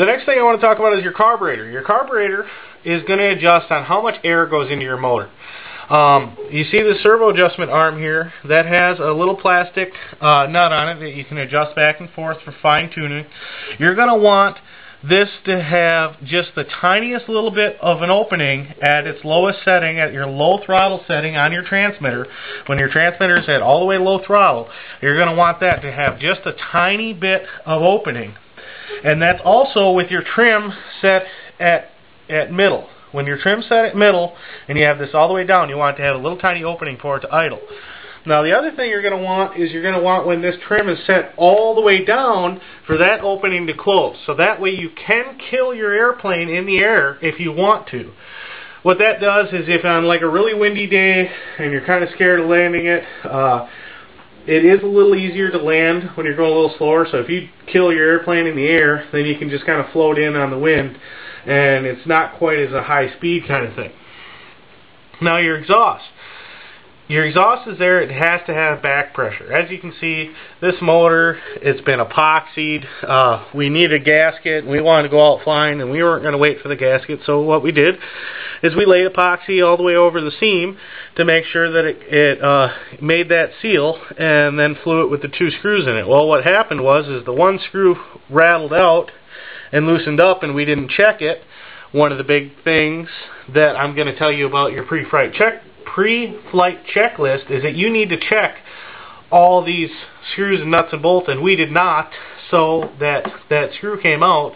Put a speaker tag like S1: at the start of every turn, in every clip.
S1: The next thing I want to talk about is your carburetor. Your carburetor is going to adjust on how much air goes into your motor. You see the servo adjustment arm here that has a little plastic nut on it that you can adjust back and forth for fine tuning. You're going to want this to have just the tiniest little bit of an opening at its lowest setting, at your low throttle setting on your transmitter. When your transmitter is at all the way low throttle, you're going to want that to have just a tiny bit of opening. And that's also with your trim set at middle. When your trim's set at middle and you have this all the way down, you want it to have a little tiny opening for it to idle. Now the other thing you're going to want is you're going to want, when this trim is set all the way down, for that opening to close. So that way you can kill your airplane in the air if you want to. What that does is, if on like a really windy day and you're kind of scared of landing it, it is a little easier to land when you're going a little slower. So if you kill your airplane in the air, then you can just kind of float in on the wind, and it's not quite as a high speed kind of thing. Now your exhaust. Your exhaust is there. It has to have back pressure. As you can see, this motor, it's been epoxied. We need a gasket, and we wanted to go out flying, and we weren't going to wait for the gasket. So what we did is we laid epoxy all the way over the seam to make sure that it made that seal, and then flew it with the 2 screws in it. Well, what happened was the one screw rattled out and loosened up, and we didn't check it. One of the big things that I'm going to tell you about your pre-flight checklist is that you need to check all these screws and nuts and bolts, and we did not. So that screw came out,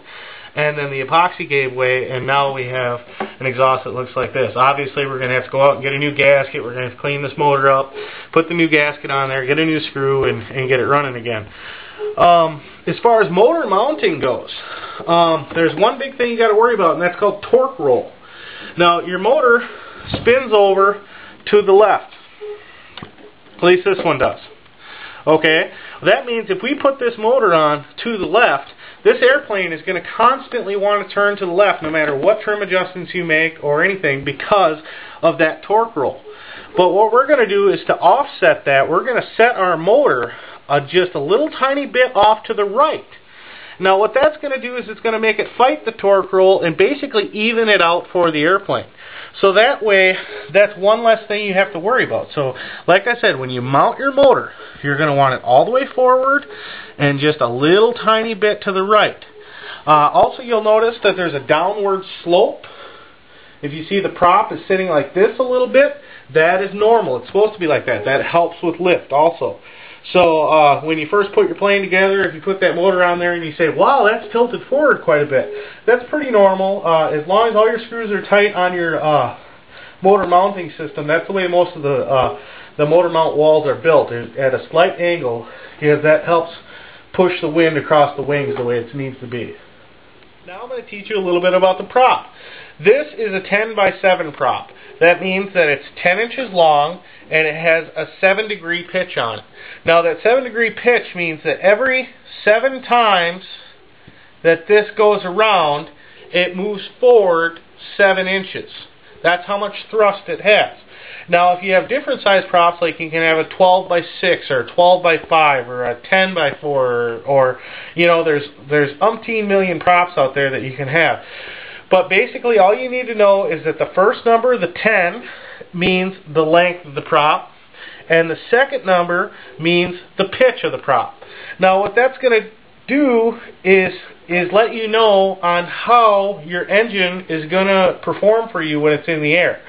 S1: and then the epoxy gave way, and now we have an exhaust that looks like this. Obviously we're going to have to go out and get a new gasket. We're going to have to clean this motor up, put the new gasket on there, get a new screw, and get it running again. As far as motor mounting goes, there's one big thing you got to worry about, and that's called torque roll. Now your motor spins over to the left. At least this one does. Okay? That means if we put this motor on to the left, this airplane is going to constantly want to turn to the left no matter what trim adjustments you make or anything, because of that torque roll. But what we're going to do is to offset that, we're going to set our motor just a little tiny bit off to the right. Now what that's going to do is it's going to make it fight the torque roll and basically even it out for the airplane. So that way, that's one less thing you have to worry about. So like I said, when you mount your motor, you're going to want it all the way forward and just a little tiny bit to the right. Also, you'll notice that there's a downward slope. If you see the prop is sitting like this a little bit, that is normal. It's supposed to be like that. That helps with lift also. So when you first put your plane together, if you put that motor on there and you say, wow, that's tilted forward quite a bit, that's pretty normal. As long as all your screws are tight on your motor mounting system, that's the way most of the motor mount walls are built, at a slight angle, because that helps push the wind across the wings the way it needs to be. Now I'm going to teach you a little bit about the prop. This is a 10x7 prop. That means that it's 10 inches long and it has a 7-degree pitch on it. Now that 7-degree pitch means that every 7 times that this goes around, it moves forward 7 inches. That's how much thrust it has. Now if you have different size props, like you can have a 12x6 or a 12x5 or a 10x4 or you know, there's umpteen million props out there that you can have. But basically all you need to know is that the first number, the 10, means the length of the prop, and the second number means the pitch of the prop. Now what that's going to do is let you know on how your engine is going to perform for you when it's in the air.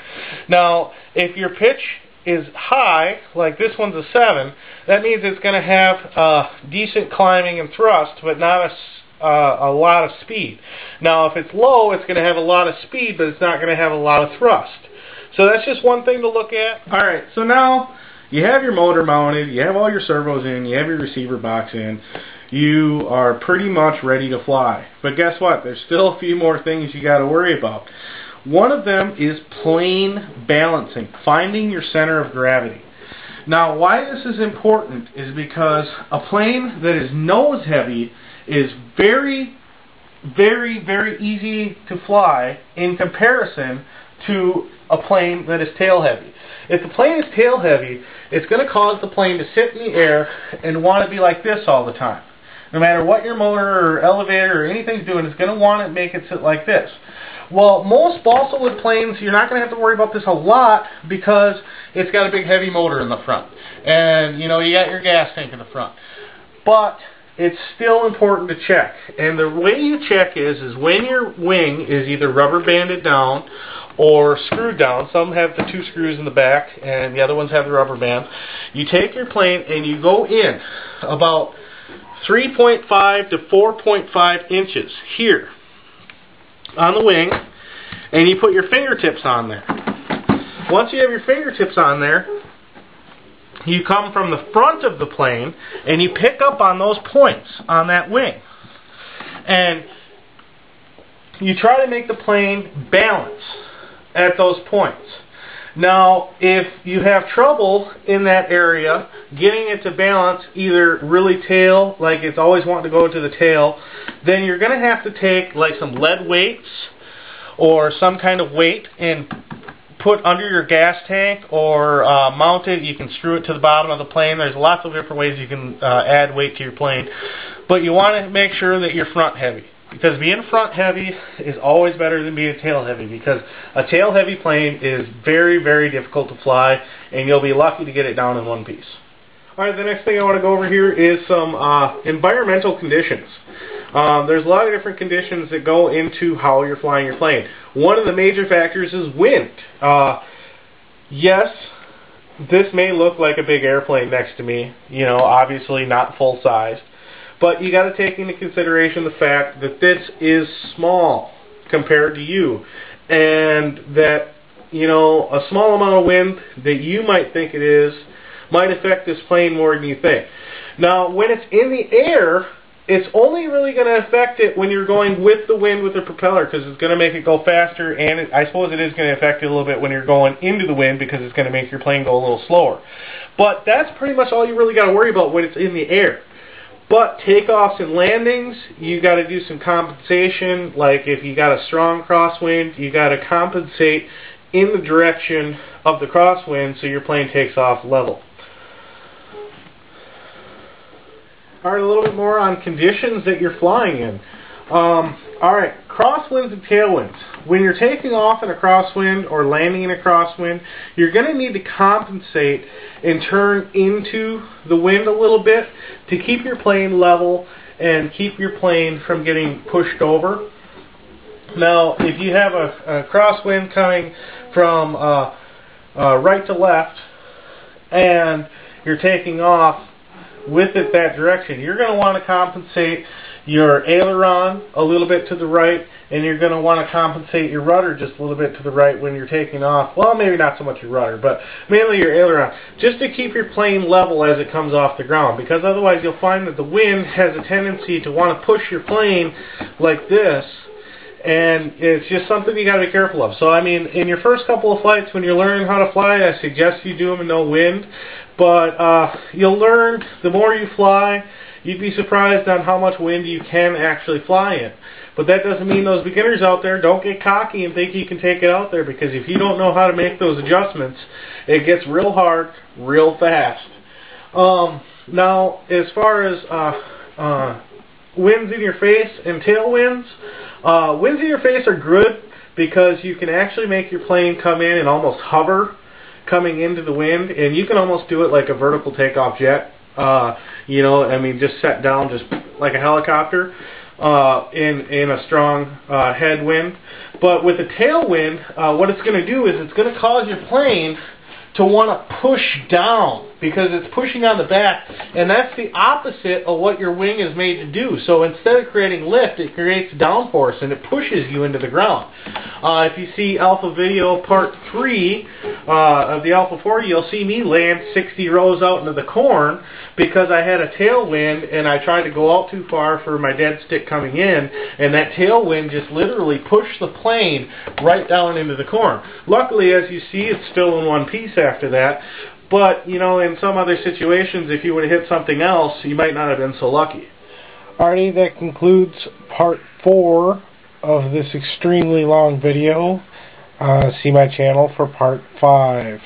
S1: Now if your pitch is high, like this one's a 7, that means it's going to have decent climbing and thrust, but not a lot of speed. Now if it's low, it's going to have a lot of speed, but it's not going to have a lot of thrust. So that's just one thing to look at. Alright, so now you have your motor mounted, you have all your servos in, you have your receiver box in, you are pretty much ready to fly. But guess what? There's still a few more things you got to worry about. One of them is plane balancing, finding your center of gravity. Now why this is important is because a plane that is nose heavy is very, very, very easy to fly in comparison to a plane that is tail heavy. If the plane is tail heavy, it's going to cause the plane to sit in the air and want to be like this all the time. No matter what your motor or elevator or anything's doing, it's going to want to make it sit like this. Well, most balsa wood planes, you're not going to have to worry about this a lot because it's got a big heavy motor in the front. And, you know, you got your gas tank in the front. But it's still important to check. And the way you check is when your wing is either rubber banded down or screwed down. Some have the 2 screws in the back and the other ones have the rubber band. You take your plane and you go in about 3.5 to 4.5 inches here on the wing, and you put your fingertips on there. Once you have your fingertips on there, you come from the front of the plane and you pick up on those points on that wing. And you try to make the plane balance at those points. Now, if you have trouble in that area getting it to balance, either really tail, like it's always wanting to go to the tail, then you're going to have to take like some lead weights or some kind of weight and put under your gas tank or mount it. You can screw it to the bottom of the plane. There's lots of different ways you can add weight to your plane. But you want to make sure that you're front heavy, because being front heavy is always better than being tail heavy, because a tail heavy plane is very, very difficult to fly, and you'll be lucky to get it down in one piece. Alright, the next thing I want to go over here is some environmental conditions. There's a lot of different conditions that go into how you're flying your plane. One of the major factors is wind. Yes, this may look like a big airplane next to me, you know, obviously not full size. But you got to take into consideration the fact that this is small compared to you, and that, you know, a small amount of wind that you might think it is might affect this plane more than you think. Now, when it's in the air, it's only really going to affect it when you're going with the wind with the propeller, because it's going to make it go faster, and I suppose it is going to affect it a little bit when you're going into the wind, because it's going to make your plane go a little slower. But that's pretty much all you really got to worry about when it's in the air. But takeoffs and landings, you got to do some compensation. Like if you got a strong crosswind, you got to compensate in the direction of the crosswind so your plane takes off level. Alright, a little bit more on conditions that you're flying in. Alright, crosswinds and tailwinds. When you're taking off in a crosswind or landing in a crosswind, you're going to need to compensate and turn into the wind a little bit to keep your plane level and keep your plane from getting pushed over. Now, if you have a crosswind coming from right to left and you're taking off with it that direction, you're going to want to compensate your aileron a little bit to the right, and you're going to want to compensate your rudder just a little bit to the right when you're taking off. Well, maybe not so much your rudder, but mainly your aileron, just to keep your plane level as it comes off the ground, because otherwise you'll find that the wind has a tendency to want to push your plane like this, and it's just something you got to be careful of. So, I mean, in your first couple of flights when you're learning how to fly, I suggest you do them in no wind, but you'll learn the more you fly. You'd be surprised on how much wind you can actually fly in. But that doesn't mean those beginners out there don't get cocky and think you can take it out there, because if you don't know how to make those adjustments, it gets real hard, real fast. Now, as far as winds in your face and tailwinds, winds in your face are good because you can actually make your plane come in and almost hover coming into the wind, and you can almost do it like a vertical takeoff jet. You know, I mean, just set down just like a helicopter in a strong headwind. But with a tailwind, what it's going to do is it's going to cause your plane to want to push down, because it's pushing on the back, and that's the opposite of what your wing is made to do. So instead of creating lift, it creates downforce, and it pushes you into the ground. If you see Alpha Video Part 3 of the Alpha 40, you'll see me land 60 rows out into the corn because I had a tailwind, and I tried to go out too far for my dead stick coming in, and that tailwind just literally pushed the plane right down into the corn. Luckily, as you see, it's still in one piece after that. But, you know, in some other situations, if you would have hit something else, you might not have been so lucky. Alrighty, that concludes part 4 of this extremely long video. See my channel for part 5.